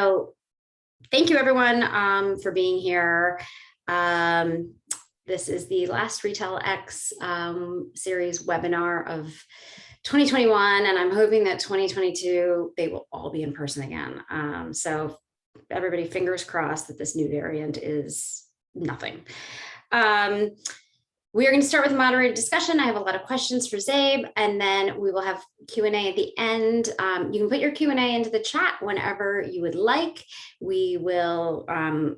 So thank you everyone for being here. This is the last Retail X series webinar of 2021, and I'm hoping that 2022, they will all be in person again. So everybody, fingers crossed that this new variant is nothing. We are going to start with a moderated discussion. I have a lot of questions for Zabe, and then we will have Q&A at the end. You can put your Q&A into the chat whenever you would like. We will, and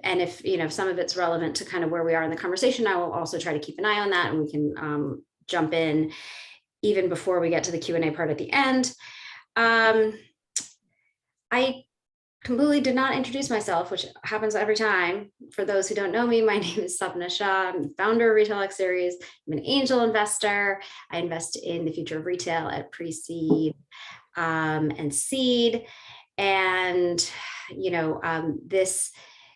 if some of it's relevant to kind of where we are in the conversation, I will also try to keep an eye on that, and we can jump in even before we get to the Q&A part at the end. I completely did not introduce myself, which happens every time. For those who don't know me, my name is Sapna Shah. I'm the founder of Retail X Series. I'm an angel investor. I invest in the future of retail at pre-seed and seed. And, this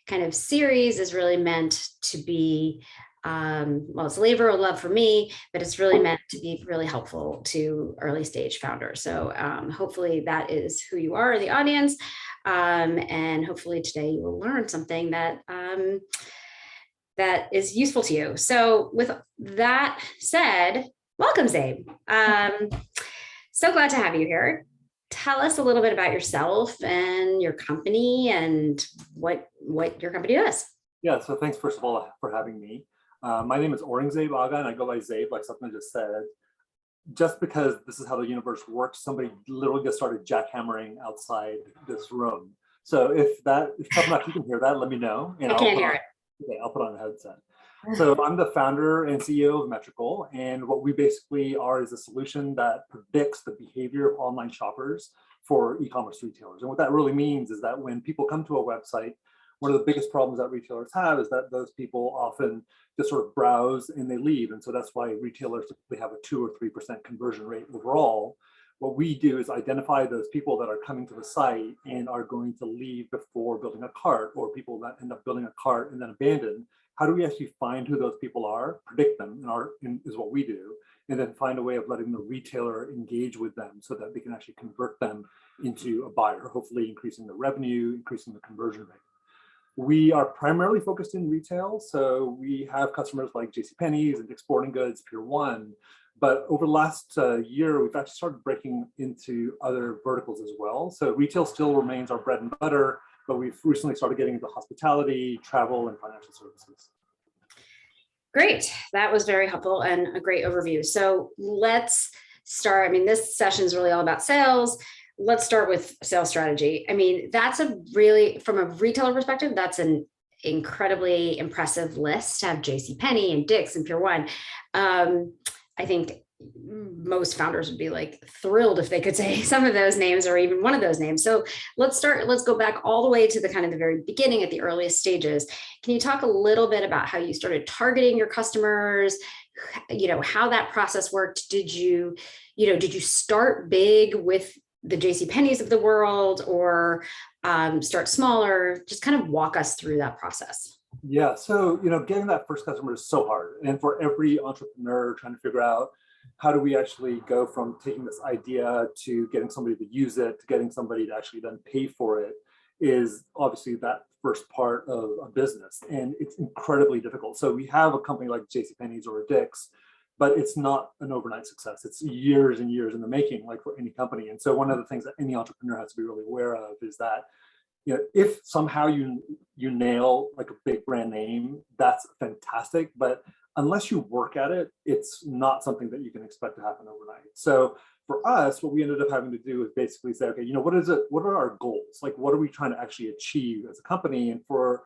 kind of series is really meant to be, well, it's a labor of love for me, but it's really meant to be really helpful to early stage founders. So hopefully that is who you are in the audience. And hopefully today you will learn something that that is useful to you. So with that said, welcome, Zabe. So glad to have you here. Tell us a little bit about yourself and your company and what your company does. Yeah, so thanks first of all for having me. My name is Zabe Agha, and I go by Zabe, like Sapna just said. Just because this is how the universe works, somebody literally just started jackhammering outside this room. So if Sapna, you can hear that, let me know. And I can't hear it. Okay, I'll put on a headset. So I'm the founder and CEO of Metrical, and what we basically are is a solution that predicts the behavior of online shoppers for e-commerce retailers. And what that really means is that when people come to a website, one of the biggest problems that retailers have is that those people often just sort of browse and they leave. And so that's why retailers typically have a 2 or 3% conversion rate overall. What we do is identify those people that are coming to the site and are going to leave before building a cart, or people that end up building a cart and then abandon. How do we actually find who those people are, predict them, is what we do, and then find a way of letting the retailer engage with them so that they can actually convert them into a buyer, hopefully increasing the revenue, increasing the conversion rate. We are primarily focused in retail, so we have customers like JCPenney's and Dick's Sporting Goods, Pier 1, but over the last year, we've actually started breaking into other verticals as well. So retail still remains our bread and butter, but we've recently started getting into hospitality, travel, and financial services. Great, that was very helpful and a great overview. So let's start. I mean, this session is really all about sales. Let's start with sales strategy. I mean, that's from a retailer perspective, that's an incredibly impressive list to have JCPenney and Dick's and Pier 1. I think most founders would be like thrilled if they could say some of those names or even one of those names. So let's go back all the way to the kind of the very beginning at the earliest stages. Can you talk a little bit about how you started targeting your customers? How that process worked? Did you start big with the JCPenney's of the world, or start smaller? Just kind of walk us through that process. Yeah, so getting that first customer is so hard, and for every entrepreneur trying to figure out how do we actually go from taking this idea to getting somebody to use it to getting somebody to actually then pay for it is obviously that first part of a business, and it's incredibly difficult. So we have a company like JCPenney's or a Dick's, but it's not an overnight success. It's years and years in the making, like for any company. And so one of the things that any entrepreneur has to be really aware of is that if somehow you nail like a big brand name, that's fantastic. But unless you work at it, it's not something that you can expect to happen overnight. So for us, what we ended up having to do is basically say, okay, what are our goals? Like, what are we trying to actually achieve as a company? And for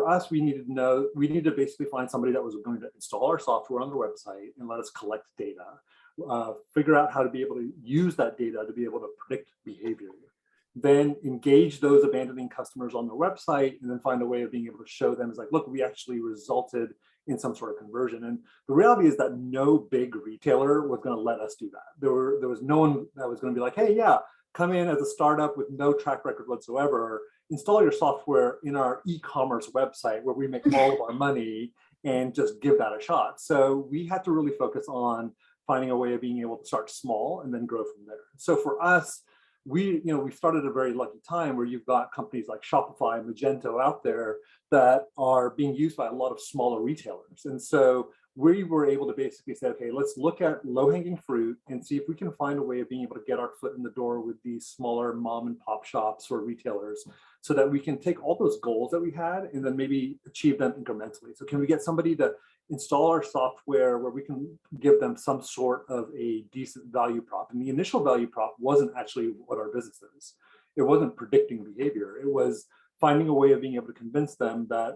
us, we needed to basically find somebody that was going to install our software on their website and let us collect data, figure out how to be able to use that data to be able to predict behavior, then engage those abandoning customers on their website, and then find a way of being able to show them is like, look, we actually resulted in some sort of conversion. And the reality is that no big retailer was going to let us do that. There was no one that was going to be like, hey, yeah, come in as a startup with no track record whatsoever, install your software in our e-commerce website where we make all of our money, and just give that a shot. So we had to really focus on finding a way of being able to start small and then grow from there. So for us, we started a very lucky time where you've got companies like Shopify and Magento out there that are being used by a lot of smaller retailers. And so we were able to basically say, okay, let's look at low-hanging fruit and see if we can find a way of being able to get our foot in the door with these smaller mom and pop shops or retailers, so that we can take all those goals that we had and then maybe achieve them incrementally. So can we get somebody to install our software where we can give them some sort of a decent value prop? And the initial value prop wasn't actually what our business is. It wasn't predicting behavior. It was finding a way of being able to convince them that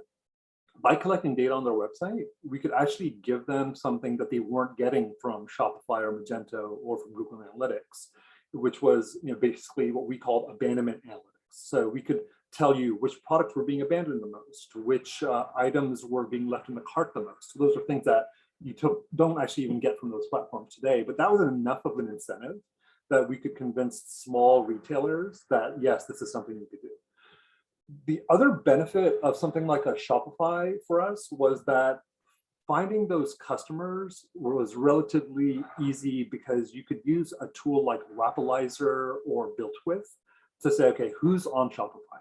by collecting data on their website, we could actually give them something that they weren't getting from Shopify or Magento or from Google Analytics, which was basically what we called abandonment analytics. So we could tell you which products were being abandoned the most, which items were being left in the cart the most. So those are things that you don't actually even get from those platforms today. But that was enough of an incentive that we could convince small retailers that, yes, this is something you could do. The other benefit of something like a Shopify for us was that finding those customers was relatively easy, because you could use a tool like Rapalizer or BuiltWith to say, okay, who's on Shopify?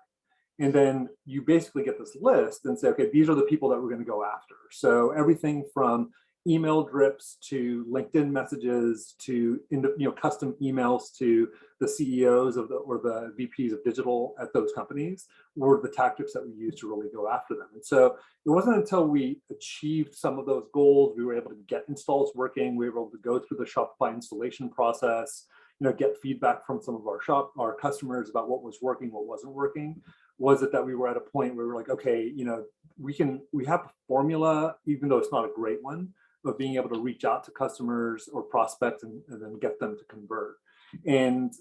And then you basically get this list and say, okay, these are the people that we're going to go after. So everything from email drips to LinkedIn messages to custom emails to the CEOs of or the VPs of digital at those companies were the tactics that we used to really go after them. And so it wasn't until we achieved some of those goals, we were able to get installs working, we were able to go through the Shopify installation process, get feedback from some of our customers about what was working, what wasn't working. Was it that we were at a point where we were like, okay, we have a formula, even though it's not a great one, of being able to reach out to customers or prospects and then get them to convert. And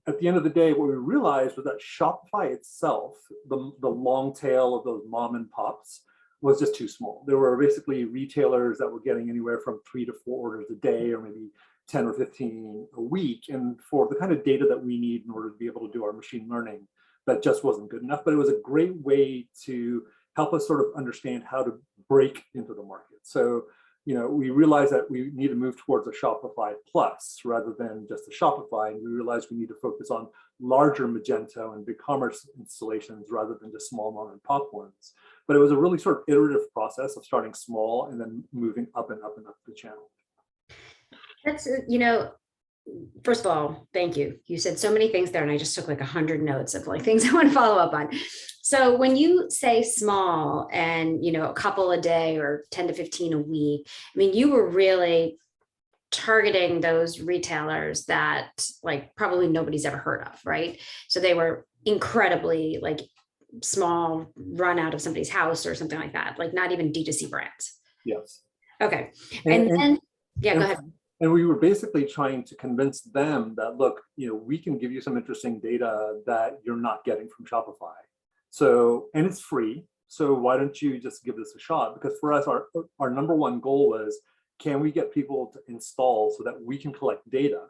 at the end of the day, what we realized was that Shopify itself, the long tail of those mom and pops, was just too small. There were basically retailers that were getting anywhere from 3 to 4 orders a day, or maybe 10 or 15 a week. And for the kind of data that we need in order to be able to do our machine learning, that just wasn't good enough. But it was a great way to help us sort of understand how to break into the market. So we realized that we need to move towards a Shopify Plus rather than just a Shopify. And we realized we need to focus on larger Magento and BigCommerce installations rather than just small mom and pop ones. But it was a really sort of iterative process of starting small and then moving up and up and up the channel. That's, first of all, thank you. You said so many things there, and I just took like 100 notes of like things I want to follow up on. So when you say small and, a couple a day or 10 to 15 a week, I mean, you were really targeting those retailers that like probably nobody's ever heard of, right? So they were incredibly like small, run out of somebody's house or something like that, like not even D2C brands. Yes. Okay. And then, yeah, go ahead. And we were basically trying to convince them that, look, we can give you some interesting data that you're not getting from Shopify. So, and it's free. So why don't you just give this a shot? Because for us, our number one goal was, can we get people to install so that we can collect data?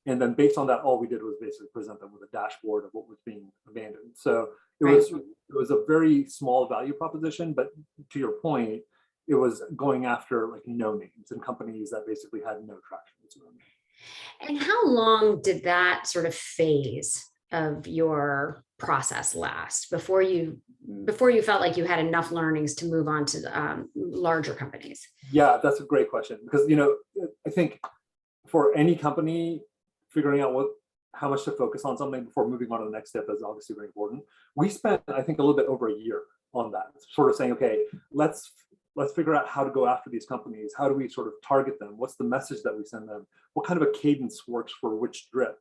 And then based on that, all we did was basically present them with a dashboard of what was being abandoned. So it was a very small value proposition, but to your point, it was going after like no names and companies that basically had no traction. And how long did that sort of phase of your process last before you felt like you had enough learnings to move on to larger companies? Yeah, that's a great question, because I think for any company, figuring out how much to focus on something before moving on to the next step is obviously very important. We spent, I think, a little bit over a year on that, sort of saying, okay, let's figure out how to go after these companies. How do we sort of target them? What's the message that we send them? What kind of a cadence works for which drip?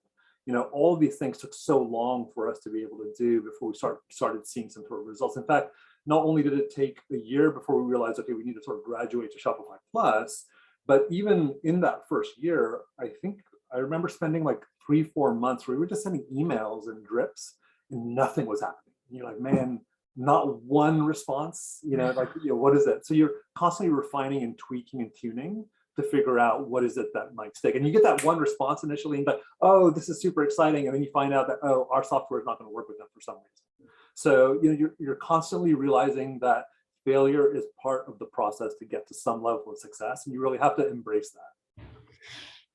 All of these things took so long for us to be able to do before we started seeing some sort of results. In fact, not only did it take a year before we realized, okay, we need to sort of graduate to Shopify Plus, but even in that first year, I remember spending like 3-4 months where we were just sending emails and drips and nothing was happening. And you're like, man, not one response, what is it? So you're constantly refining and tweaking and tuning to figure out what is it that might stick. And you get that one response initially and like, oh, this is super exciting. And then you find out that, oh, our software is not going to work with them for some reason. So you're constantly realizing that failure is part of the process to get to some level of success. And you really have to embrace that.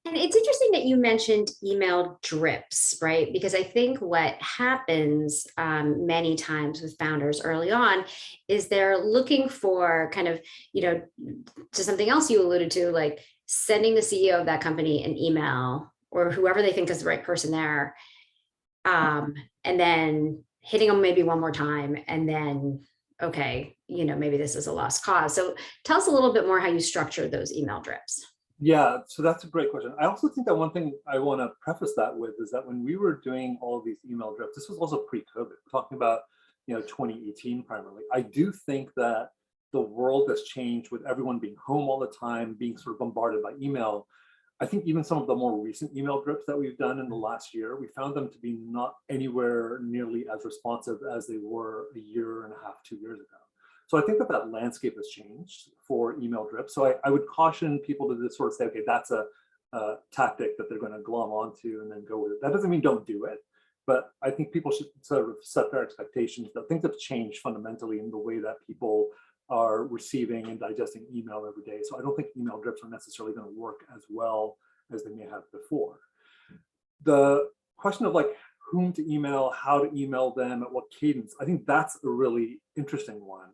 And it's interesting that you mentioned email drips, right? Because I think what happens many times with founders early on is they're looking for kind of, you know, to something else you alluded to, like sending the CEO of that company an email or whoever they think is the right person there, and then hitting them maybe one more time, and then, okay, you know, maybe this is a lost cause. So tell us a little bit more how you structure those email drips. Yeah, so that's a great question. I also think that one thing I want to preface that with is that when we were doing all of these email drifts, this was also pre-COVID. We're talking about, 2018 primarily. I do think that the world has changed with everyone being home all the time, being sort of bombarded by email. I think even some of the more recent email drips that we've done in the last year, we found them to be not anywhere nearly as responsive as they were a year and a half, 2 years ago. So I think that that landscape has changed for email drips. So I would caution people to just sort of say, okay, that's a tactic that they're going to glom onto and then go with it. That doesn't mean don't do it, but I think people should sort of set their expectations that things have changed fundamentally in the way that people are receiving and digesting email every day. So I don't think email drips are necessarily going to work as well as they may have before. The question of like whom to email, how to email them, at what cadence, I think that's a really interesting one.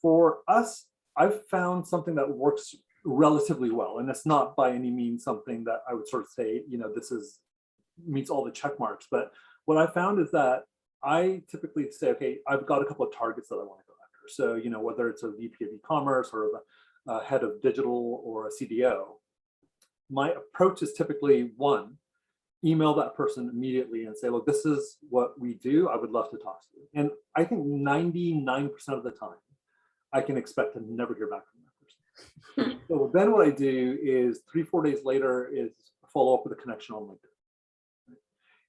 For us, I've found something that works relatively well, and it's not by any means something that I would sort of say, this is meets all the check marks. But what I found is that I typically say, okay, I've got a couple of targets that I want to go after. So, whether it's a VP of e-commerce or a head of digital or a CDO, my approach is typically one, email that person immediately and say, look, this is what we do. I would love to talk to you. And I think 99% of the time, I can expect to never hear back from that person. So then what I do is 3-4 days later is follow up with a connection on LinkedIn.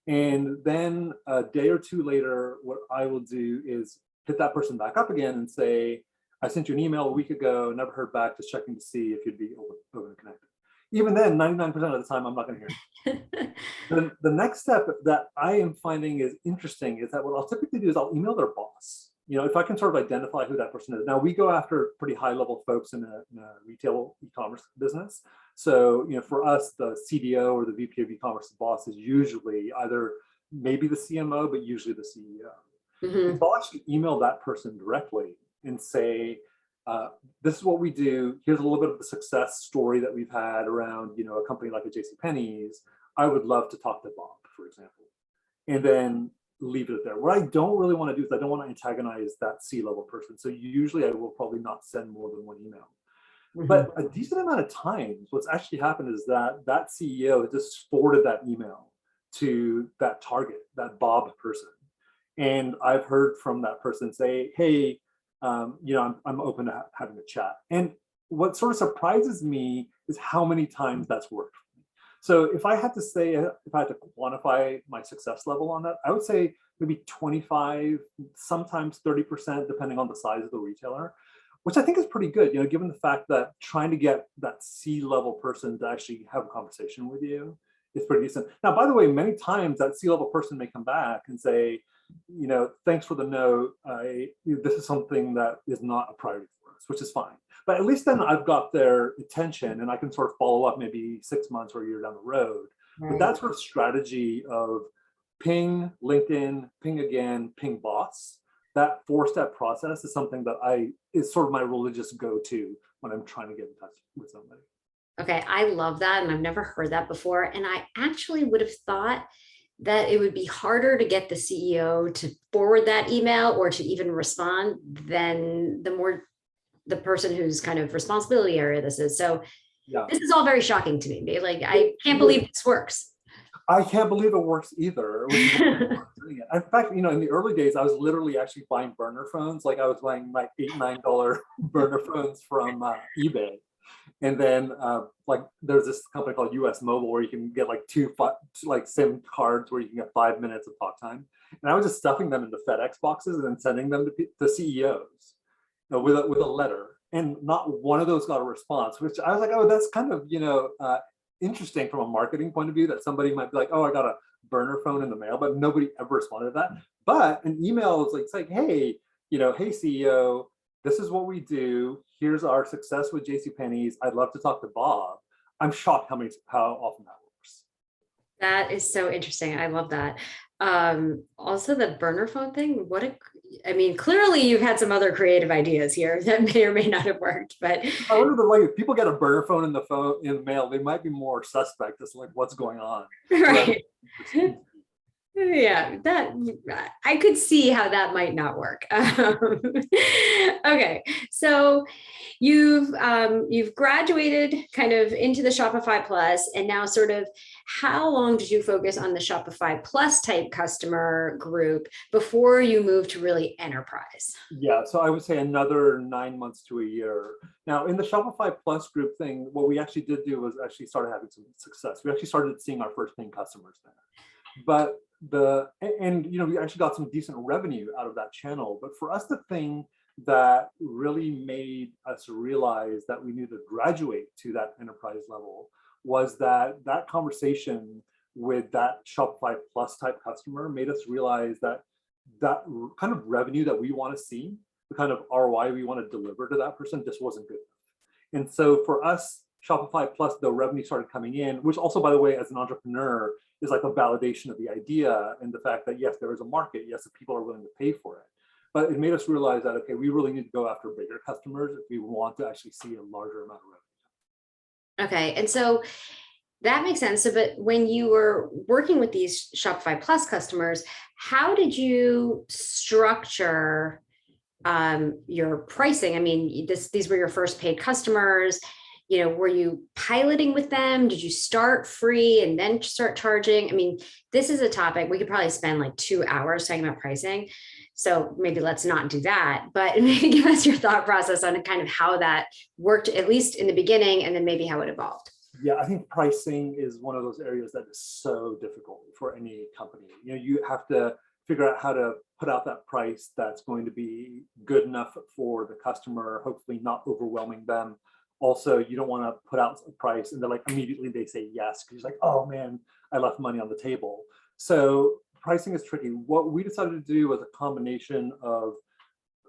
And then a day or two later, what I will do is hit that person back up again and say, I sent you an email a week ago, never heard back, just checking to see if you'd be open to connect. Even then, 99% of the time, I'm not going to hear it. Then the next step that I am finding is interesting is that what I'll typically do is I'll email their boss. If I can sort of identify who that person is. Now, we go after pretty high-level folks in a retail e-commerce business. So, for us, the CDO or the VP of e-commerce boss is usually either maybe the CMO, but usually the CEO. Mm-hmm. So I'll actually email that person directly and say, this is what we do. Here's a little bit of the success story that we've had around, a company like a JCPenney's. I would love to talk to Bob, for example. And then leave it there. What I don't really want to do is I don't want to antagonize that C-level person. So usually I will probably not send more than one email. Mm-hmm. But a decent amount of times, what's actually happened is that that CEO has just forwarded that email to that target, that Bob person. And I've heard from that person say, hey, I'm open to having a chat. And what sort of surprises me is how many times that's worked. So if I had to say, if I had to quantify my success level on that, I would say maybe 25, sometimes 30%, depending on the size of the retailer, which I think is pretty good, given the fact that trying to get that C-level person to actually have a conversation with you is pretty decent. Now, by the way, many times that C-level person may come back and say, thanks for the note. This is something that is not a priority for us, which is fine. But at least then I've got their attention and I can sort of follow up maybe 6 months or a year down the road. Right. But that sort of strategy of ping LinkedIn, ping again, ping boss, that 4-step process is something that is sort of my religious go-to when I'm trying to get in touch with somebody. Okay, I love that. And I've never heard that before. And I actually would have thought that it would be harder to get the CEO to forward that email or to even respond than the person whose kind of responsibility area this is. So yeah. This is all very shocking to me. Like, I can't believe this works. I can't believe it works either. In fact, in the early days, I was literally actually buying burner phones. Like I was buying like $8-9 burner phones from eBay. And then there's this company called US Mobile where you can get like two SIM cards where you can get 5 minutes of talk time. And I was just stuffing them into FedEx boxes and then sending them to CEOs with a letter. And not one of those got a response, which I was like, oh, that's kind of, interesting from a marketing point of view that somebody might be like, oh, I got a burner phone in the mail, but nobody ever responded to that. But an email is like, it's like, hey, hey CEO, this is what we do. Here's our success with JCPenney's. I'd love to talk to Bob. I'm shocked how often that works. That is so interesting. I love that. Also the burner phone thing, I mean, clearly you've had some other creative ideas here that may or may not have worked, but I wonder if people get a burner phone in the mail, they might be more suspect as like what's going on. right. Yeah, that I could see how that might not work. Okay, so you've graduated kind of into the Shopify Plus, and now sort of how long did you focus on the Shopify Plus type customer group before you moved to really enterprise? Yeah, so I would say another 9 months to a year. Now, in the Shopify Plus group thing, what we actually did do was actually started having some success. We actually started seeing our first paying customers there. But we actually got some decent revenue out of that channel. But for us, the thing that really made us realize that we needed to graduate to that enterprise level was that conversation with that Shopify Plus type customer made us realize that kind of revenue that we want to see, the kind of ROI we want to deliver to that person just wasn't good enough. And so for us, Shopify Plus, the revenue started coming in, which also, by the way, as an entrepreneur, is like a validation of the idea and the fact that, yes, there is a market. Yes, the people are willing to pay for it. But it made us realize that, okay, we really need to go after bigger customers if we want to actually see a larger amount of revenue. Okay, and so that makes sense. So, but when you were working with these Shopify Plus customers, how did you structure your pricing? I mean, these were your first paid customers. Were you piloting with them? Did you start free and then start charging? I mean, this is a topic we could probably spend like 2 hours talking about pricing. So maybe let's not do that, but maybe give us your thought process on kind of how that worked, at least in the beginning, and then maybe how it evolved. Yeah, I think pricing is one of those areas that is so difficult for any company. You have to figure out how to put out that price that's going to be good enough for the customer, hopefully not overwhelming them. Also, you don't want to put out a price and they're like immediately they say yes because you're like, oh man, I left money on the table. So pricing is tricky. What we decided to do was a combination of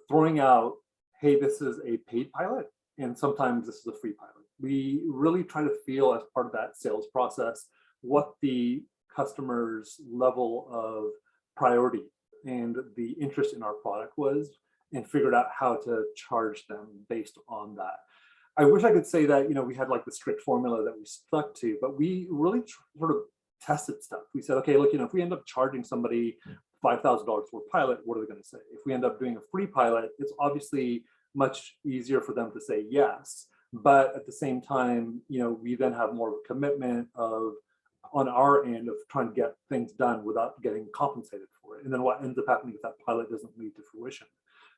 throwing out, hey, this is a paid pilot, and sometimes this is a free pilot. We really try to feel as part of that sales process what the customer's level of priority and the interest in our product was, and figured out how to charge them based on that. I wish I could say that we had like the strict formula that we stuck to, but we really sort of tested stuff. We said, okay, look, if we end up charging somebody $5,000 for a pilot, what are they going to say? If we end up doing a free pilot, it's obviously much easier for them to say yes. But at the same time, we then have more of a commitment on our end of trying to get things done without getting compensated for it. And then what ends up happening if that pilot doesn't lead to fruition?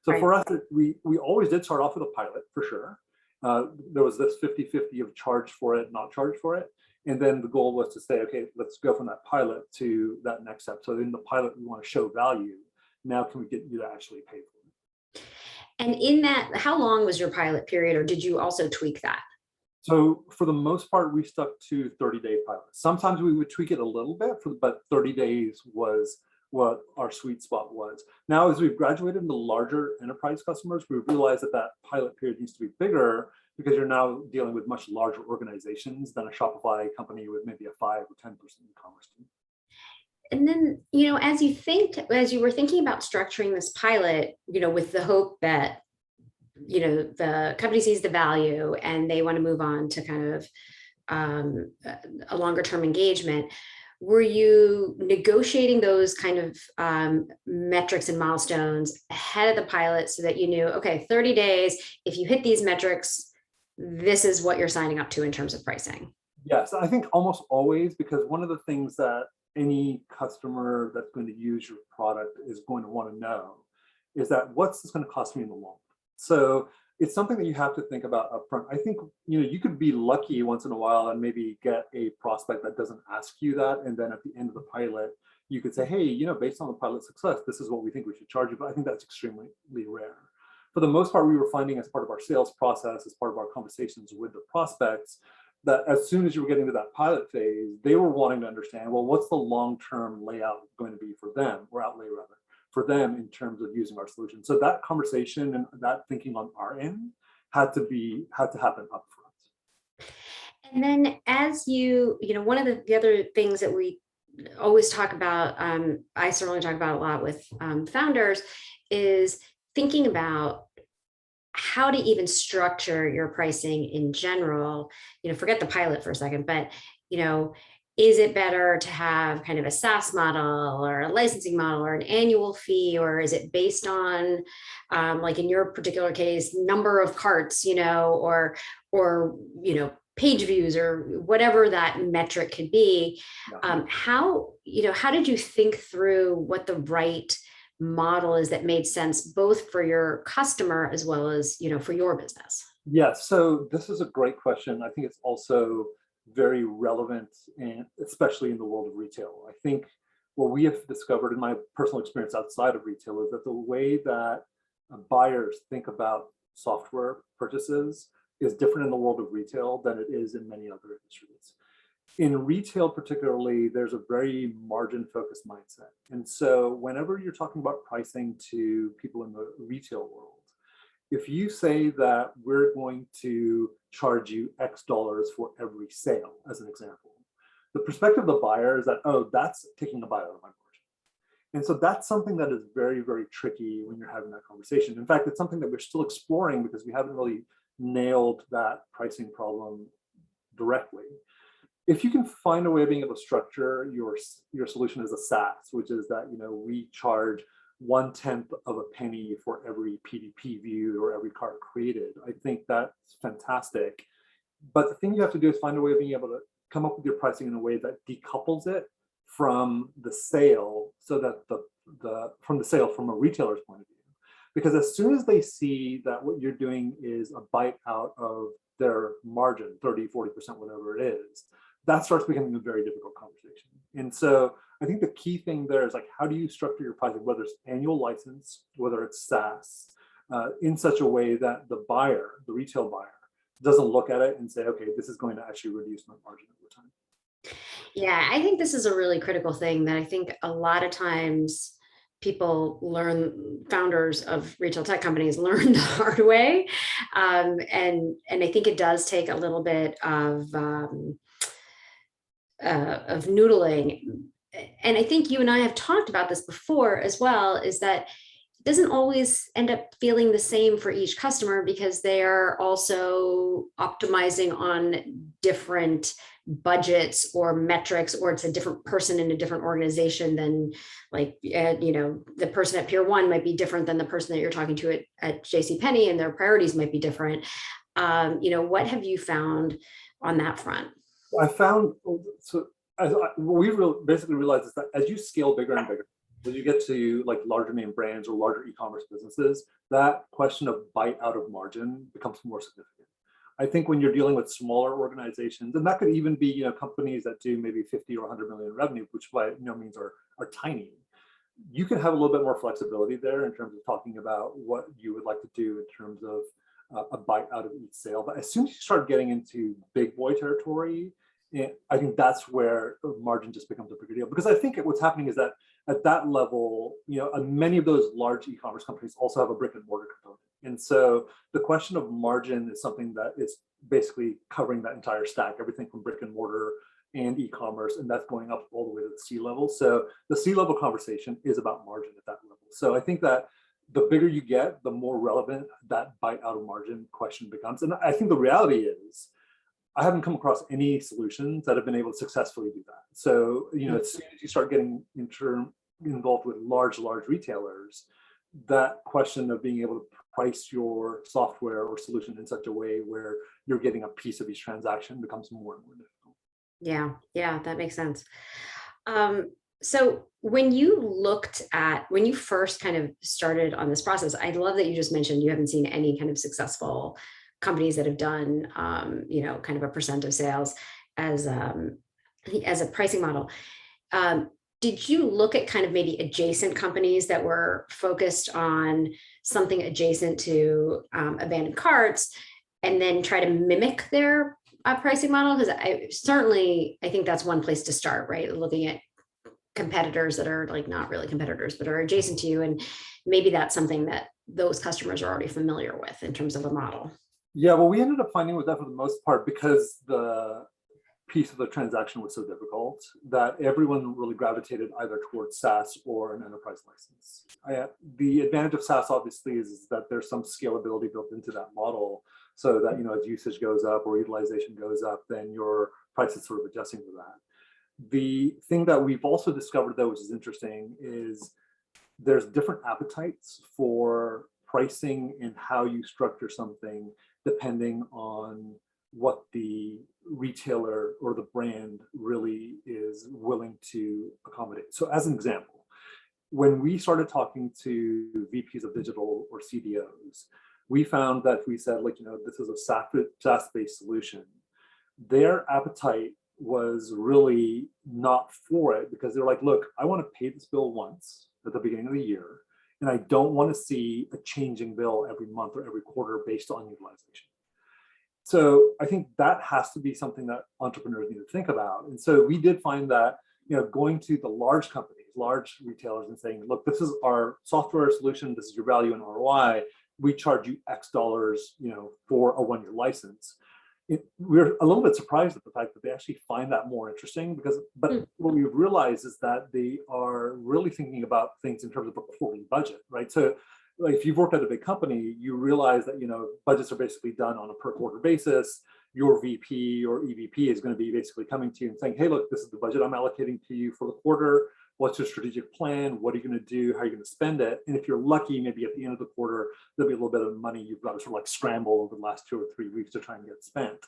So right. For us, we always did start off with a pilot for sure. There was this 50-50 of charge for it, not charge for it. And then the goal was to say, okay, let's go from that pilot to that next step. So in the pilot, we want to show value. Now can we get you to actually pay for it? And in that, how long was your pilot period, or did you also tweak that? So for the most part, we stuck to 30-day pilots. Sometimes we would tweak it a little bit, but 30 days was what our sweet spot was. Now, as we've graduated into larger enterprise customers, we've realized that pilot period needs to be bigger because you're now dealing with much larger organizations than a Shopify company with maybe a 5 or 10% e-commerce team. And then, as you were thinking about structuring this pilot, with the hope that, the company sees the value and they want to move on to kind of a longer term engagement, were you negotiating those kind of metrics and milestones ahead of the pilot so that you knew, okay, 30 days, if you hit these metrics, this is what you're signing up to in terms of pricing? Yes, I think almost always, because one of the things that any customer that's going to use your product is going to want to know is that what's this going to cost me in the long run? So it's something that you have to think about upfront. I think you could be lucky once in a while and maybe get a prospect that doesn't ask you that, and then at the end of the pilot, you could say, hey, based on the pilot success, this is what we think we should charge you. But I think that's extremely rare. For the most part, we were finding as part of our sales process, as part of our conversations with the prospects, that as soon as you were getting to that pilot phase, they were wanting to understand, well, what's the long-term layout going to be for them, or outlay rather, for them in terms of using our solution. So that conversation and that thinking on our end had to happen upfront. And then as one of the other things that we always talk about, I certainly talk about a lot with founders, is thinking about how to even structure your pricing in general. Forget the pilot for a second, but you know is it better to have kind of a SaaS model or a licensing model or an annual fee, or is it based on like in your particular case, number of carts, or page views, or whatever that metric could be? How did you think through what the right model is that made sense both for your customer as well as for your business? Yeah, so this is a great question. I think it's also very relevant, and especially in the world of retail. I think what we have discovered in my personal experience outside of retail is that the way that buyers think about software purchases is different in the world of retail than it is in many other industries. In retail particularly, there's a very margin-focused mindset. And so whenever you're talking about pricing to people in the retail world, if you say that we're going to charge you X dollars for every sale, as an example, the perspective of the buyer is that, oh, that's taking a bite out of my margin. And so that's something that is very, very tricky when you're having that conversation. In fact, it's something that we're still exploring because we haven't really nailed that pricing problem directly. If you can find a way of being able to structure your solution as a SaaS, which is that we charge 1/10 of a penny for every PDP viewed or every cart created, I think that's fantastic. But the thing you have to do is find a way of being able to come up with your pricing in a way that decouples it from the sale, so that from the sale from a retailer's point of view. Because as soon as they see that what you're doing is a bite out of their margin, 30, 40%, whatever it is, that starts becoming a very difficult conversation. And so I think the key thing there is, like, how do you structure your pricing, whether it's annual license, whether it's SaaS, in such a way that the buyer, the retail buyer, doesn't look at it and say, okay, this is going to actually reduce my margin over time. Yeah, I think this is a really critical thing that I think a lot of times founders of retail tech companies learn the hard way. And I think it does take a little bit of noodling. And I think you and I have talked about this before as well, is that it doesn't always end up feeling the same for each customer, because they are also optimizing on different budgets or metrics, or it's a different person in a different organization than, like, the person at Pier 1 might be different than the person that you're talking to at JCPenney, and their priorities might be different. What have you found on that front? I found, so basically realized is that as you scale bigger and bigger, when you get to like larger name brands or larger e-commerce businesses, that question of bite out of margin becomes more significant. I think when you're dealing with smaller organizations, and that could even be companies that do maybe 50 or 100 million revenue, which by no means are tiny, you can have a little bit more flexibility there in terms of talking about what you would like to do in terms of a bite out of each sale. But as soon as you start getting into big boy territory, I think that's where margin just becomes a bigger deal. Because I think what's happening is that at that level, many of those large e-commerce companies also have a brick and mortar component. And so the question of margin is something that is basically covering that entire stack, everything from brick and mortar and e-commerce, and that's going up all the way to the C-level. So the C-level conversation is about margin at that level. So I think that the bigger you get, the more relevant that bite out of margin question becomes. And I think the reality is, I haven't come across any solutions that have been able to successfully do that. So, as soon as you start getting involved with large retailers, that question of being able to price your software or solution in such a way where you're getting a piece of each transaction becomes more and more difficult. Yeah, that makes sense. So when you first kind of started on this process, I love that you just mentioned you haven't seen any kind of successful companies that have done, kind of a percent of sales as a pricing model. Did you look at kind of maybe adjacent companies that were focused on something adjacent to abandoned carts, and then try to mimic their pricing model? Because I think that's one place to start, right? Looking at competitors that are like not really competitors, but are adjacent to you. And maybe that's something that those customers are already familiar with in terms of a model. Yeah, well, we ended up finding with that for the most part because the piece of the transaction was so difficult that everyone really gravitated either towards SaaS or an enterprise license. The advantage of SaaS obviously is that there's some scalability built into that model, so that as usage goes up or utilization goes up, then your price is sort of adjusting to that. The thing that we've also discovered, though, which is interesting, is there's different appetites for pricing and how you structure something depending on what the retailer or the brand really is willing to accommodate. So as an example, when we started talking to VPs of digital or CDOs, we found that we said, like, this is a SaaS-based solution. Their appetite was really not for it because they're like, look, I want to pay this bill once at the beginning of the year, and I don't want to see a changing bill every month or every quarter based on utilization. So I think that has to be something that entrepreneurs need to think about. And so we did find that, going to the large companies, large retailers, and saying, look, this is our software solution, this is your value in ROI, we charge you X dollars, for a one-year license. We're a little bit surprised at the fact that they actually find that more interesting but what we've realized is that they are really thinking about things in terms of a quarterly budget, right? So like if you've worked at a big company, you realize that, budgets are basically done on a per quarter basis. Your VP or EVP is going to be basically coming to you and saying, hey, look, this is the budget I'm allocating to you for the quarter. What's your strategic plan? What are you going to do? How are you going to spend it? And if you're lucky, maybe at the end of the quarter, there'll be a little bit of money you've got to sort of like scramble over the last 2 or 3 weeks to try and get spent.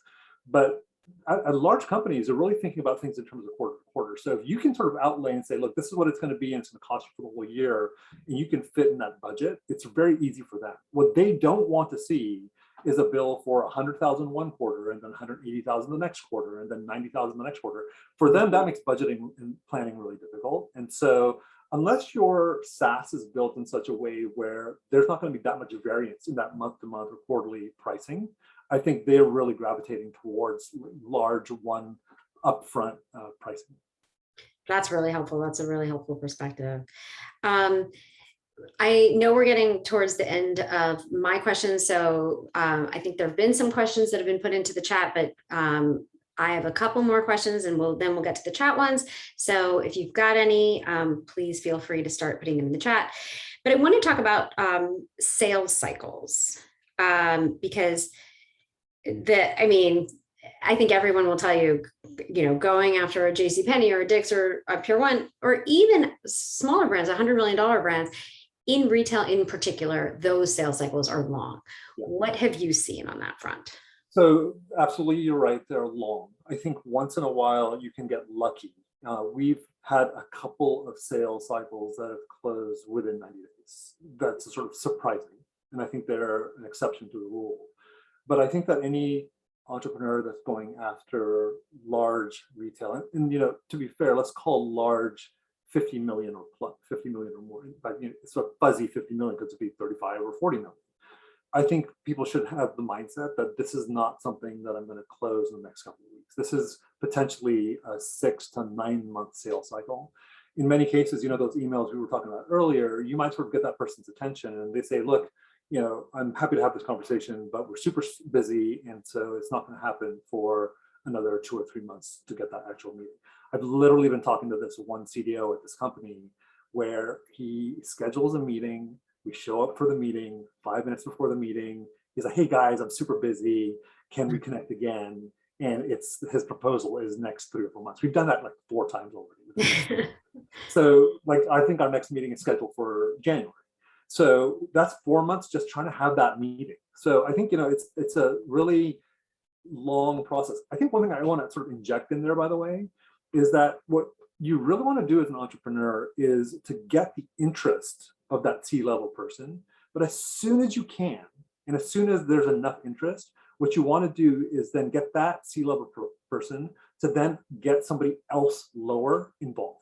But at large companies, they're really thinking about things in terms of quarter to quarter. So if you can sort of outlay and say, look, this is what it's going to be, and it's going to cost you for the whole year, and you can fit in that budget, it's very easy for them. What they don't want to see is a bill for 100,000 one quarter, and then 180,000 the next quarter, and then 90,000 the next quarter. For them, that makes budgeting and planning really difficult. And so unless your SaaS is built in such a way where there's not going to be that much variance in that month-to-month or quarterly pricing, I think they're really gravitating towards large one upfront pricing. That's really helpful. That's a really helpful perspective. I know we're getting towards the end of my questions, so I think there have been some questions that have been put into the chat, but I have a couple more questions, and then we'll get to the chat ones. So if you've got any, please feel free to start putting them in the chat. But I want to talk about sales cycles because I think everyone will tell you, going after a JCPenney or a Dick's or a Pure One, or even smaller brands, $100 million brands, in retail in particular, those sales cycles are long. Yeah. What have you seen on that front? So absolutely, you're right, they're long. I think once in a while you can get lucky. We've had a couple of sales cycles that have closed within 90 days. That's sort of surprising. And I think they're an exception to the rule. But I think that any entrepreneur that's going after large retail, and to be fair, let's call large 50 million or plus, 50 million or more. But it's a fuzzy 50 million because it'd be 35 or 40 million. I think people should have the mindset that this is not something that I'm going to close in the next couple of weeks. This is potentially a 6 to 9 month sales cycle. In many cases, those emails we were talking about earlier, you might sort of get that person's attention and they say, look, I'm happy to have this conversation, but we're super busy, and so it's not going to happen for another 2 or 3 months to get that actual meeting. I've literally been talking to this one CDO at this company where he schedules a meeting. We show up for the meeting 5 minutes before the meeting. He's like, hey guys, I'm super busy. Can we connect again? And his proposal is next 3 or 4 months. We've done that like 4 times already. So I think our next meeting is scheduled for January. So that's 4 months just trying to have that meeting. So I think, it's a really long process. I think one thing I want to sort of inject in there, by the way, is that what you really want to do as an entrepreneur is to get the interest of that C-level person. But as soon as you can, and as soon as there's enough interest, what you want to do is then get that C-level person to then get somebody else lower involved.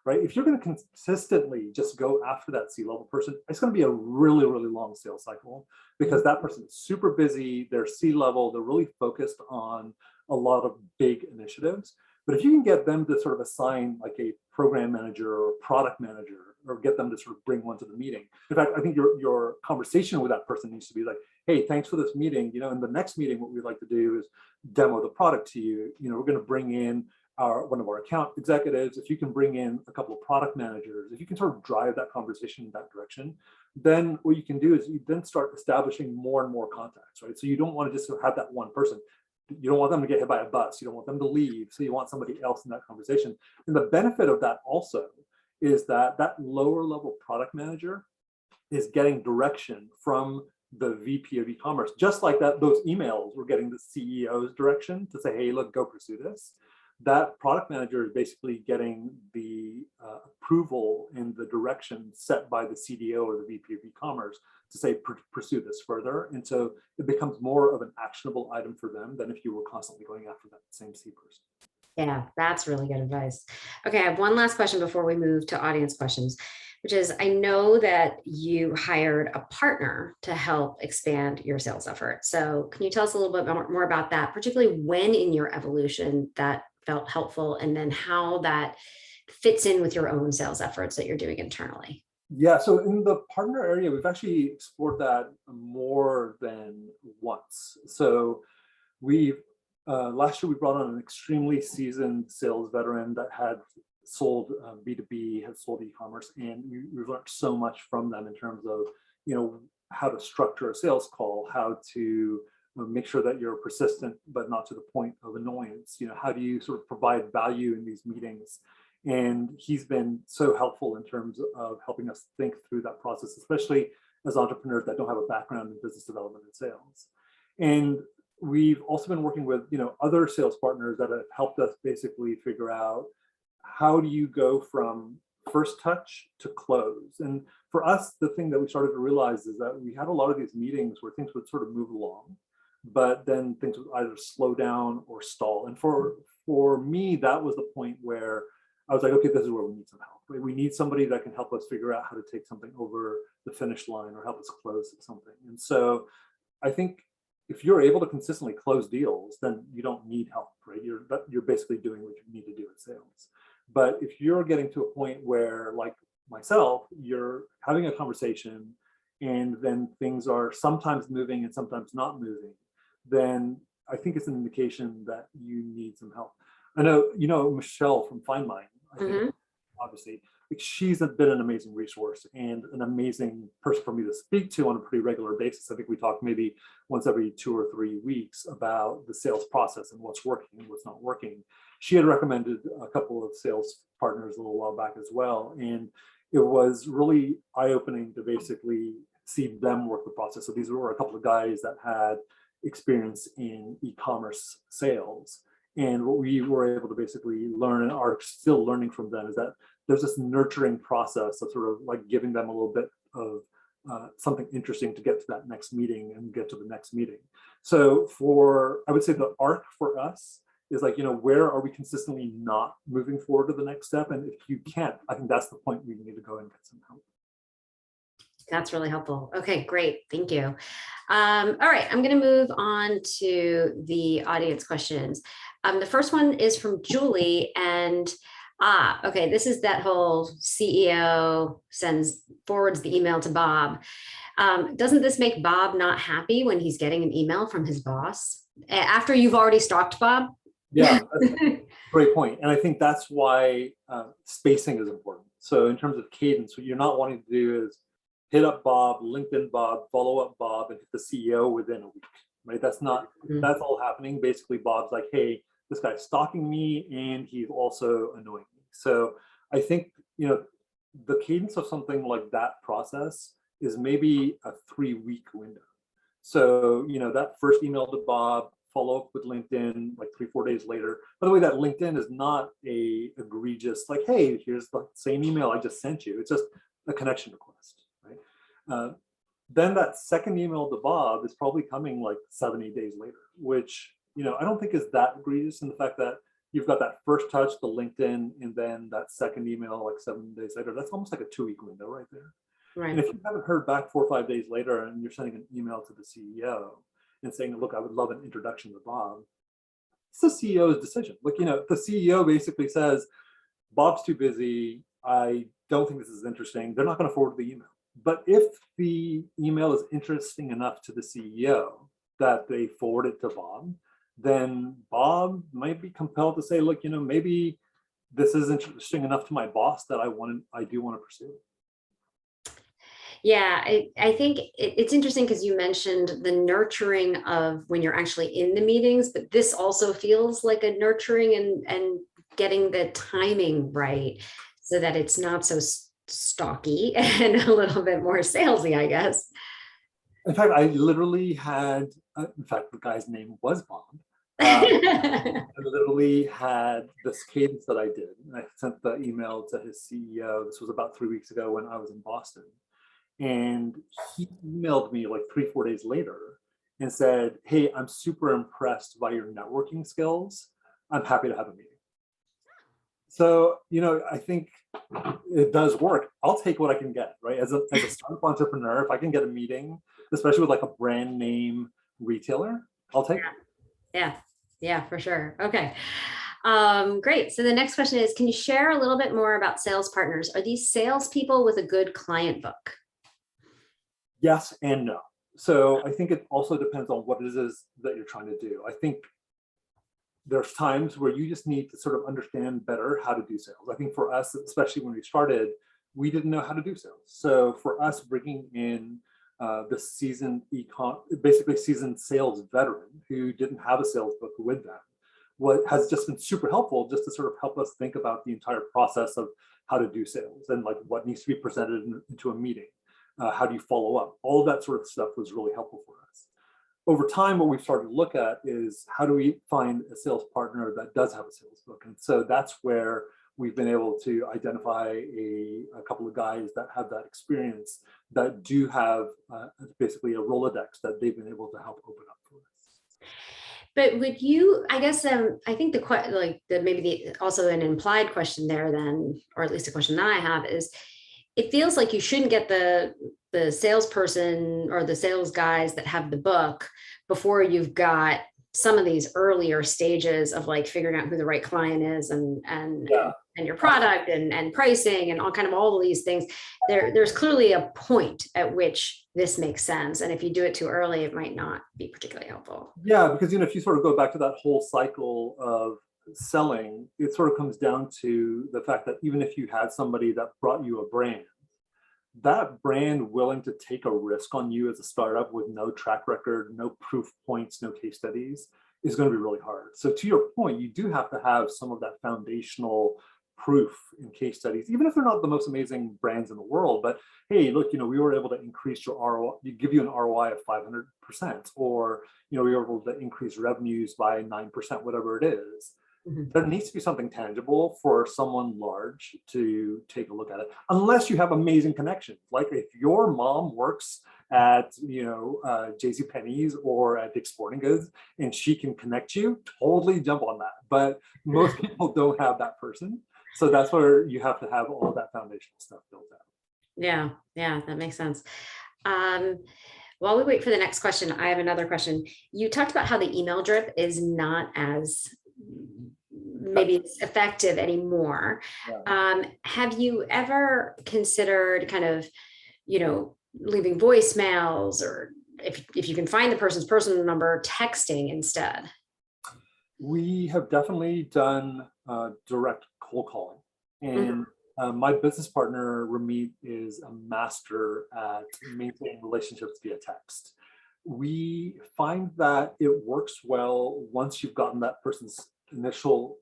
Right? If you're going to consistently just go after that C-level person, it's going to be a really, really long sales cycle because that person is super busy. They're C-level. They're really focused on a lot of big initiatives. But if you can get them to sort of assign like a program manager or product manager, or get them to sort of bring one to the meeting. In fact, I think your conversation with that person needs to be like, hey, thanks for this meeting. In the next meeting, what we'd like to do is demo the product to you. We're going to bring in one of our account executives. If you can bring in a couple of product managers, if you can sort of drive that conversation in that direction, then what you can do is you then start establishing more and more contacts, right? So you don't want to just have that one person. You don't want them to get hit by a bus. You don't want them to leave. So you want somebody else in that conversation. And the benefit of that also is that that lower level product manager is getting direction from the VP of e-commerce, just like that those emails were getting the CEO's direction to say, hey, look, go pursue this. That product manager is basically getting the approval and the direction set by the CDO or the VP of e-commerce to say, pursue this further. And so it becomes more of an actionable item for them than if you were constantly going after that same C person. Yeah, that's really good advice. Okay, I have one last question before we move to audience questions, which is, I know that you hired a partner to help expand your sales effort. So can you tell us a little bit more about that, particularly when in your evolution that felt helpful, and then how that fits in with your own sales efforts that you're doing internally? Yeah, so in the partner area, we've actually explored that more than once. So we've last year we brought on an extremely seasoned sales veteran that had sold B2B, had sold e-commerce, and we've learned so much from them in terms of how to structure a sales call, how to make sure that you're persistent but not to the point of annoyance. How do you sort of provide value in these meetings? And he's been so helpful in terms of helping us think through that process, especially as entrepreneurs that don't have a background in business development and sales. And we've also been working with other sales partners that have helped us basically figure out, how do you go from first touch to close? And for us, the thing that we started to realize is that we had a lot of these meetings where things would sort of move along, but then things would either slow down or stall. And for me, that was the point where I was like, okay, this is where we need some help. Right? We need somebody that can help us figure out how to take something over the finish line or help us close something. And so I think if you're able to consistently close deals, then you don't need help, right? You're basically doing what you need to do in sales. But if you're getting to a point where, like myself, you're having a conversation and then things are sometimes moving and sometimes not moving, then I think it's an indication that you need some help. I know, Michelle from FindMine, I think, obviously, she's been an amazing resource and an amazing person for me to speak to on a pretty regular basis. I think we talk maybe once every 2 or 3 weeks about the sales process and what's working and what's not working. She had recommended a couple of sales partners a little while back as well. And it was really eye-opening to basically see them work the process. So these were a couple of guys that had experience in e-commerce sales. And what we were able to basically learn and are still learning from them is that there's this nurturing process of sort of like giving them a little bit of something interesting to get to that next meeting and get to the next meeting. So I would say the arc for us is like, where are we consistently not moving forward to the next step? And if you can't, I think that's the point we need to go and get some help. That's really helpful. Okay, great. Thank you. All right, I'm going to move on to the audience questions. The first one is from Julie, and okay, this is that whole CEO forwards the email to Bob. Doesn't this make Bob not happy when he's getting an email from his boss after you've already stalked Bob? Yeah, that's a great point. And I think that's why spacing is important. So in terms of cadence, what you're not wanting to do is hit up Bob, LinkedIn Bob, follow up Bob, and hit the CEO within a week, right? That's all happening. Basically, Bob's like, hey, this guy's stalking me and he's also annoying me. So I think, the cadence of something like that process is maybe a 3-week window. So, that first email to Bob, follow up with LinkedIn like 3-4 days later. By the way, that LinkedIn is not a egregious, like, hey, here's the same email I just sent you. It's just a connection request, right? Then that second email to Bob is probably coming like 7-8 days later, which, I don't think is that egregious in the fact that you've got that first touch, the LinkedIn, and then that second email like 7 days later. That's almost like a 2-week window right there. Right. And if you haven't heard back 4 or 5 days later and you're sending an email to the CEO and saying, look, I would love an introduction to Bob, it's the CEO's decision. Like, the CEO basically says, Bob's too busy. I don't think this is interesting. They're not going to forward the email. But if the email is interesting enough to the CEO that they forward it to Bob, then Bob might be compelled to say, look, maybe this is interesting enough to my boss that I do want to pursue. Yeah, I think it's interesting because you mentioned the nurturing of when you're actually in the meetings, but this also feels like a nurturing and getting the timing right so that it's not so stocky and a little bit more salesy, I guess. In fact, I literally had, in fact, the guy's name was Bob. I literally had this cadence that I did. I sent the email to his CEO. This was about 3 weeks ago when I was in Boston. And he emailed me like 3-4 days later and said, hey, I'm super impressed by your networking skills. I'm happy to have a meeting. So, I think it does work. I'll take what I can get, right? As a startup entrepreneur, if I can get a meeting, especially with like a brand name retailer, I'll take it. Yeah, for sure. Okay. Great. So the next question is, can you share a little bit more about sales partners? Are these salespeople with a good client book? Yes and no. So I think it also depends on what it is that you're trying to do. I think there's times where you just need to sort of understand better how to do sales. I think for us, especially when we started, we didn't know how to do sales. So for us, bringing in the seasoned basically seasoned sales veteran who didn't have a sales book with them, what has just been super helpful just to sort of help us think about the entire process of how to do sales and like what needs to be presented into a meeting. How do you follow up? All of that sort of stuff was really helpful for us. Over time, what we've started to look at is how do we find a sales partner that does have a sales book? And so that's where we've been able to identify a couple of guys that have that experience that do have basically a Rolodex that they've been able to help open up for us. But would you, I guess, I think also an implied question there then, or at least a question that I have is, it feels like you shouldn't get the salesperson or the sales guys that have the book before you've got some of these earlier stages of like figuring out who the right client is and your product and pricing and all of these things. There's clearly a point at which this makes sense. And if you do it too early, it might not be particularly helpful. Yeah, because if you sort of go back to that whole cycle of selling, it sort of comes down to the fact that even if you had somebody that brought you a brand, that brand willing to take a risk on you as a startup with no track record, no proof points, no case studies is going to be really hard. So to your point, you do have to have some of that foundational proof in case studies, even if they're not the most amazing brands in the world. But hey, look, we were able to increase your ROI, give you an ROI of 500%, or we were able to increase revenues by 9%, whatever it is. Mm-hmm. There needs to be something tangible for someone large to take a look at it, unless you have amazing connections. Like if your mom works at JCPenney's or at Dick's Sporting Goods and she can connect you, totally jump on that. But most people don't have that person. So that's where you have to have all that foundational stuff built out. Yeah, that makes sense. While we wait for the next question, I have another question. You talked about how the email drip is not as maybe it's effective anymore. Yeah. Have you ever considered leaving voicemails, or if you can find the person's personal number, texting instead? We have definitely done direct cold calling. And my business partner, Ramit, is a master at maintaining relationships via text. We find that it works well once you've gotten that person's initial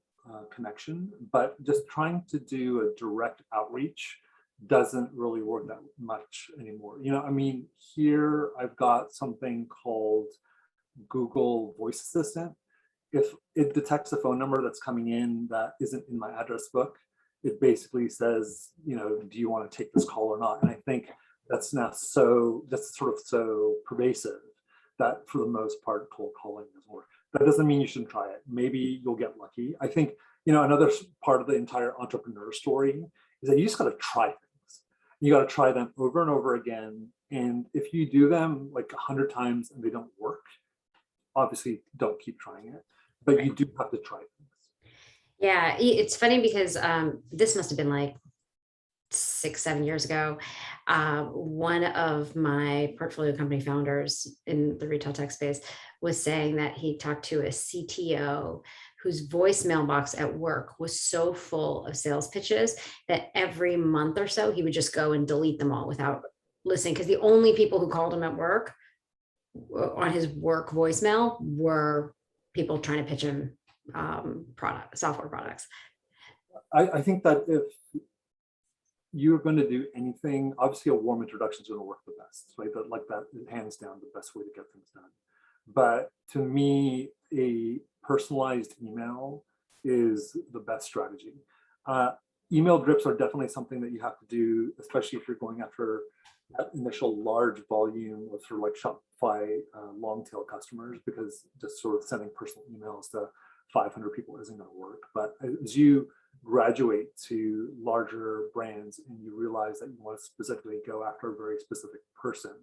connection, but just trying to do a direct outreach doesn't really work that much anymore. Here I've got something called Google Voice Assistant. If it detects a phone number that's coming in that isn't in my address book, it basically says, do you want to take this call or not? And I think that's sort of so pervasive that for the most part, cold calling doesn't work. That doesn't mean you shouldn't try it. Maybe you'll get lucky. I think, another part of the entire entrepreneur story is that you just got to try things. You got to try them over and over again. And if you do them like 100 times and they don't work, obviously don't keep trying it, but you do have to try things. Yeah, it's funny because this must have been like 6, 7 years ago, one of my portfolio company founders in the retail tech space was saying that he talked to a CTO whose voicemail box at work was so full of sales pitches that every month or so he would just go and delete them all without listening, because the only people who called him at work on his work voicemail were people trying to pitch him software products. I think that if you're going to do anything, obviously a warm introduction is going to work the best, right? That, like, that is hands down the best way to get things done. But to me, a personalized email is the best strategy. Email drips are definitely something that you have to do, especially if you're going after that initial large volume of sort of like Shopify long tail customers, because just sort of sending personal emails to 500 people isn't going to work. But as you graduate to larger brands and you realize that you want to specifically go after a very specific person,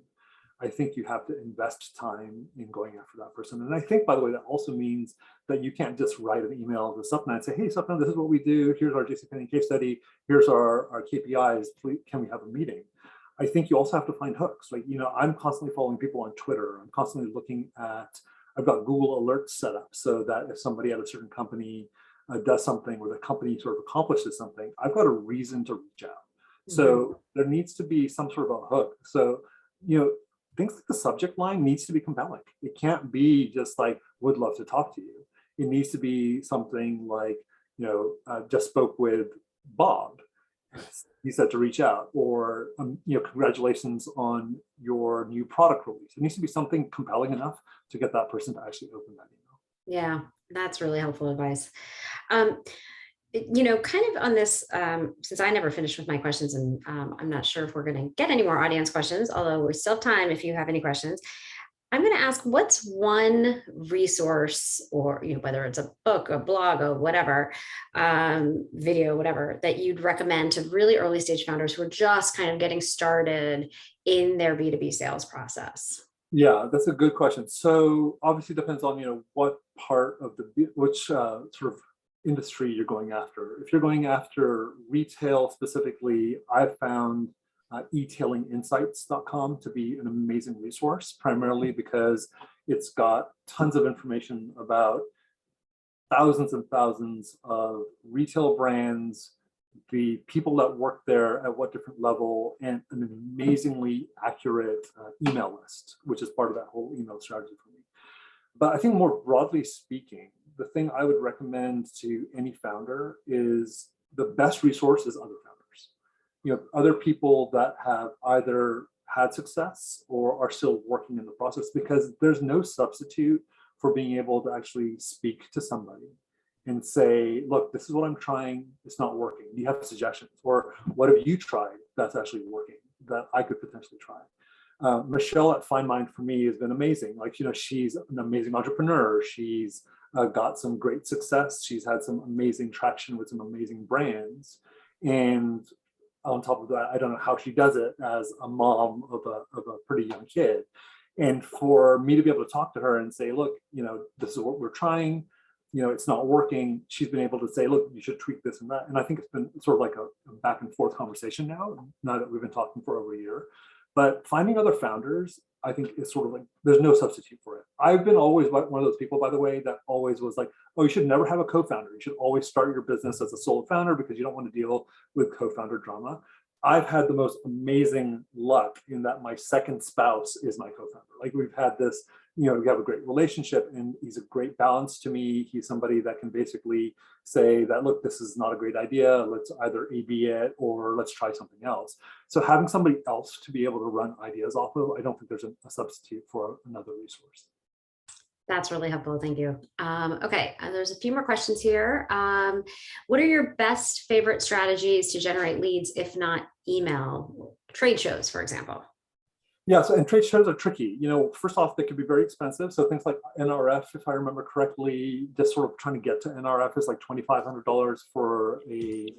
I think you have to invest time in going after that person. And I think, by the way, that also means that you can't just write an email to Sapna and say, hey, Sapna, this is what we do. Here's our JCPenney case study. Here's our KPIs. Please, can we have a meeting? I think you also have to find hooks. Like, you know, I'm constantly following people on Twitter. I'm constantly looking at, I've got Google Alerts set up so that if somebody at a certain company does something, or the company sort of accomplishes something, I've got a reason to reach out. So there needs to be some sort of a hook. So, you know, things like the subject line needs to be compelling. It can't be just like, would love to talk to you. It needs to be something like, you know, just spoke with Bob. He said to reach out, or, you know, congratulations on your new product release. It needs to be something compelling enough to get that person to actually open that email. Yeah, that's really helpful advice. You know, kind of on this, since I never finished with my questions, and I'm not sure if we're going to get any more audience questions, although we still have time if you have any questions. I'm going to ask, what's one resource, or, you know, whether it's a book, a blog, or whatever, video, whatever, that you'd recommend to really early stage founders who are just kind of getting started in their B2B sales process? Yeah, that's a good question. So obviously it depends on, you know, what part of which sort of industry you're going after. If you're going after retail specifically, I've found etailinginsights.com to be an amazing resource, primarily because it's got tons of information about thousands and thousands of retail brands, the people that work there at what different level, and an amazingly accurate email list, which is part of that whole email strategy for me. But I think more broadly speaking, the thing I would recommend to any founder is the best resource is other founders. You know, other people that have either had success or are still working in the process, because there's no substitute for being able to actually speak to somebody and say, look, this is what I'm trying, it's not working. Do you have suggestions? Or what have you tried that's actually working that I could potentially try? Michelle at FindMind for me has been amazing. Like, you know, she's an amazing entrepreneur. She's got some great success. She's had some amazing traction with some amazing brands. And on top of that, I don't know how she does it as a mom of a pretty young kid. And for me to be able to talk to her and say, look, you know, this is what we're trying, you know, it's not working. She's been able to say, look, you should tweak this and that. And I think it's been sort of like a back and forth conversation now that we've been talking for over a year. But finding other founders, I think, is sort of like, there's no substitute for it. I've been always one of those people, by the way, that always was like, oh, you should never have a co-founder. You should always start your business as a solo founder because you don't want to deal with co-founder drama. I've had the most amazing luck in that my second spouse is my co-founder. Like, we've had this, you know, we have a great relationship, and he's a great balance to me. He's somebody that can basically say that, look, this is not a great idea. Let's either A/B it or let's try something else. So having somebody else to be able to run ideas off of, I don't think there's a substitute for another resource. That's really helpful. Thank you. Okay, there's a few more questions here. What are your best favorite strategies to generate leads, if not email? Trade shows, for example. Yeah, so and trade shows are tricky. You know, first off, they can be very expensive. So things like NRF, if I remember correctly, just sort of trying to get to NRF is like $2,500 for a you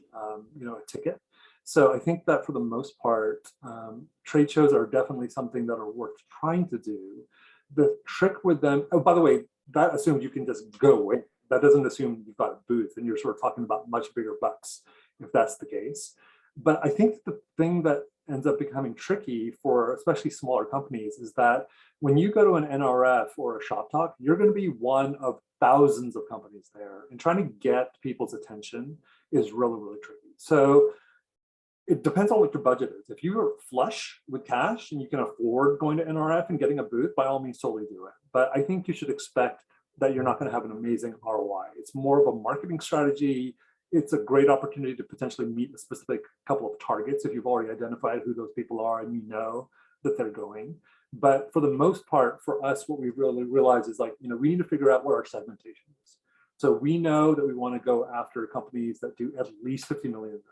know, a ticket. So I think that for the most part, trade shows are definitely something that are worth trying to do. The trick with them, oh, by the way, that assumes you can just go away. That doesn't assume you've got a booth and you're sort of talking about much bigger bucks, if that's the case. But I think the thing that ends up becoming tricky for especially smaller companies is that when you go to an NRF or a shop talk, you're going to be one of thousands of companies there, and trying to get people's attention is really, really tricky. So it depends on what your budget is. If you are flush with cash and you can afford going to NRF and getting a booth, by all means, totally do it. But I think you should expect that you're not going to have an amazing ROI. It's more of a marketing strategy. It's a great opportunity to potentially meet a specific couple of targets if you've already identified who those people are and you know that they're going. But for the most part, for us, what we really realize is, like, we need to figure out where our segmentation is. So we know that we want to go after companies that do at least 50 million.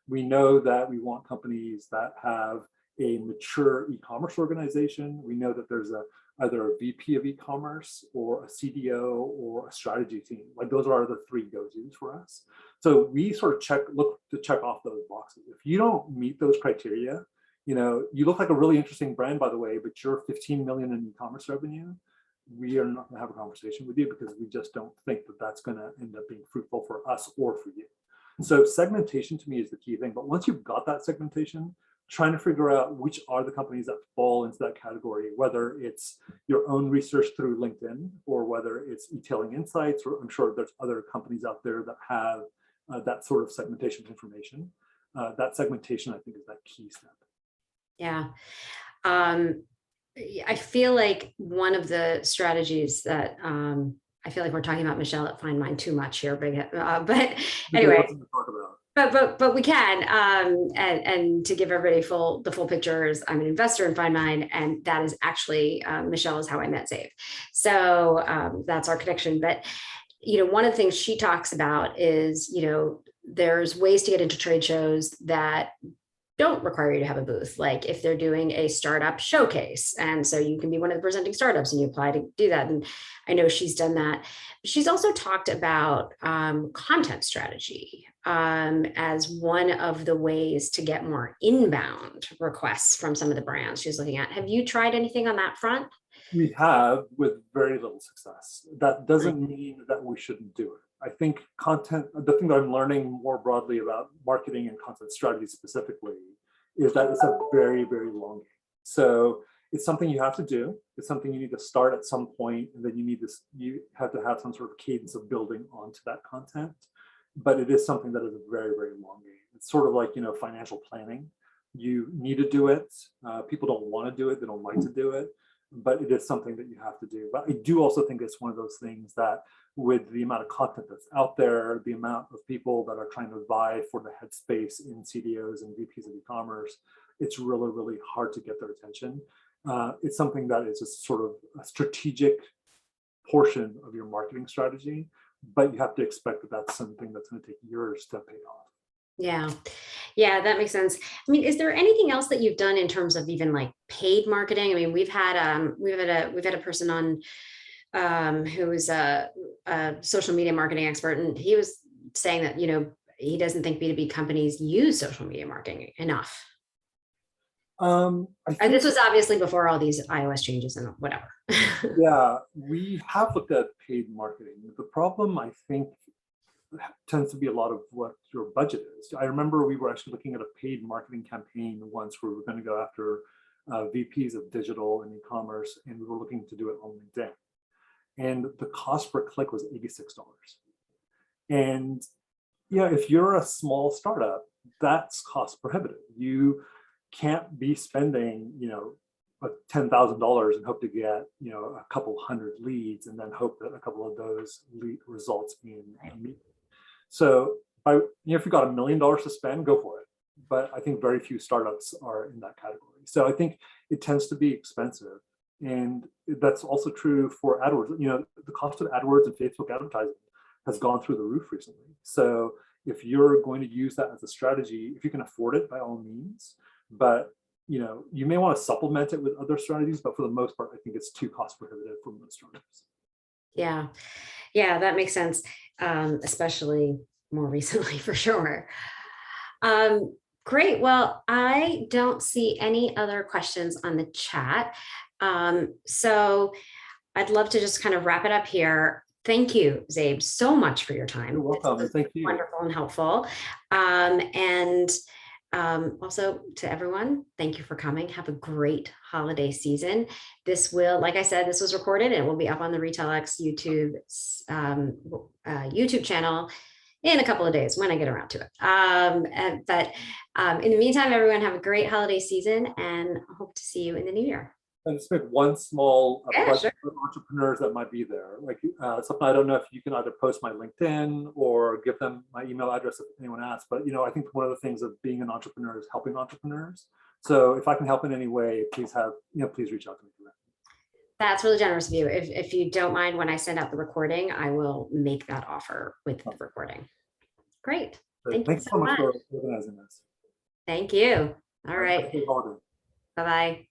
We know that we want companies that have a mature e-commerce organization. We know that there's either a VP of e-commerce or a CDO or a strategy team. Like, those are the three go-tos for us. So we sort of look to check off those boxes. If you don't meet those criteria, you look like a really interesting brand, by the way, but you're 15 million in e-commerce revenue, we are not going to have a conversation with you, because we just don't think that that's going to end up being fruitful for us or for you. So segmentation to me is the key thing. But once you've got that segmentation, trying to figure out which are the companies that fall into that category, whether it's your own research through LinkedIn or whether it's e-tailing insights, or I'm sure there's other companies out there that have that sort of segmentation information. That segmentation, I think, is that key step. Yeah. I feel like one of the strategies that I feel like we're talking about Michelle at FindMine too much here, but anyway, but we can, and to give everybody the full pictures, I'm an investor in FindMine, and that is actually Michelle is how I met Zabe. So that's our connection. But one of the things she talks about is there's ways to get into trade shows that don't require you to have a booth, like if they're doing a startup showcase. And so you can be one of the presenting startups and you apply to do that. And I know she's done that. She's also talked about content strategy as one of the ways to get more inbound requests from some of the brands she's looking at. Have you tried anything on that front? We have, with very little success. That doesn't mean that we shouldn't do it. I think the thing that I'm learning more broadly about marketing and content strategy specifically is that it's a very, very long game. So it's something you have to do. It's something you need to start at some point, and then you have to have some sort of cadence of building onto that content. But it is something that is a very, very long game. It's sort of like, financial planning. You need to do it. People don't want to do it. They don't like to do it. But it is something that you have to do. But I do also think it's one of those things that, with the amount of content that's out there, the amount of people that are trying to vie for the headspace in CDOs and VPs of e-commerce, it's really, really hard to get their attention. It's something that is just sort of a strategic portion of your marketing strategy, but you have to expect that that's something that's going to take years to pay off. Yeah, that makes sense. I mean, is there anything else that you've done in terms of even like paid marketing? I mean, we've had a person on who is a social media marketing expert, and he was saying that he doesn't think B2B companies use social media marketing enough. And this was obviously before all these iOS changes and whatever. Yeah, we have looked at paid marketing. The problem, I think, tends to be a lot of what your budget is. I remember we were actually looking at a paid marketing campaign once where we were going to go after VPs of digital and e-commerce, and we were looking to do it on LinkedIn. And the cost per click was $86. And if you're a small startup, that's cost prohibitive. You can't be spending, $10,000 and hope to get, a couple hundred leads and then hope that a couple of those lead results in a meeting. So if you've got $1 million to spend, go for it. But I think very few startups are in that category. So I think it tends to be expensive. And that's also true for AdWords. The cost of AdWords and Facebook advertising has gone through the roof recently. So if you're going to use that as a strategy, if you can afford it, by all means. But you may want to supplement it with other strategies, but for the most part, I think it's too cost prohibitive for most startups. Yeah, that makes sense, especially more recently, for sure. Great. Well, I don't see any other questions on the chat. So I'd love to just kind of wrap it up here. Thank you, Zabe, so much for your time. You're welcome. Thank you. Wonderful and helpful. And Also to everyone, thank you for coming. Have a great holiday season. This will, like I said, this was recorded and it will be up on the RetailX YouTube channel in a couple of days when I get around to it. In the meantime, everyone have a great holiday season and hope to see you in the new year. And just make one small plug Sure. for entrepreneurs that might be there. Like something I don't know if you can either post my LinkedIn or give them my email address if anyone asks. But I think one of the things of being an entrepreneur is helping entrepreneurs. So if I can help in any way, please please reach out to me for that. That's really generous of you. If you don't mind, when I send out the recording, I will make that offer with the recording. Great. Thank you Thanks so much for organizing this. Thank you. All right. Happy holiday. Bye-bye.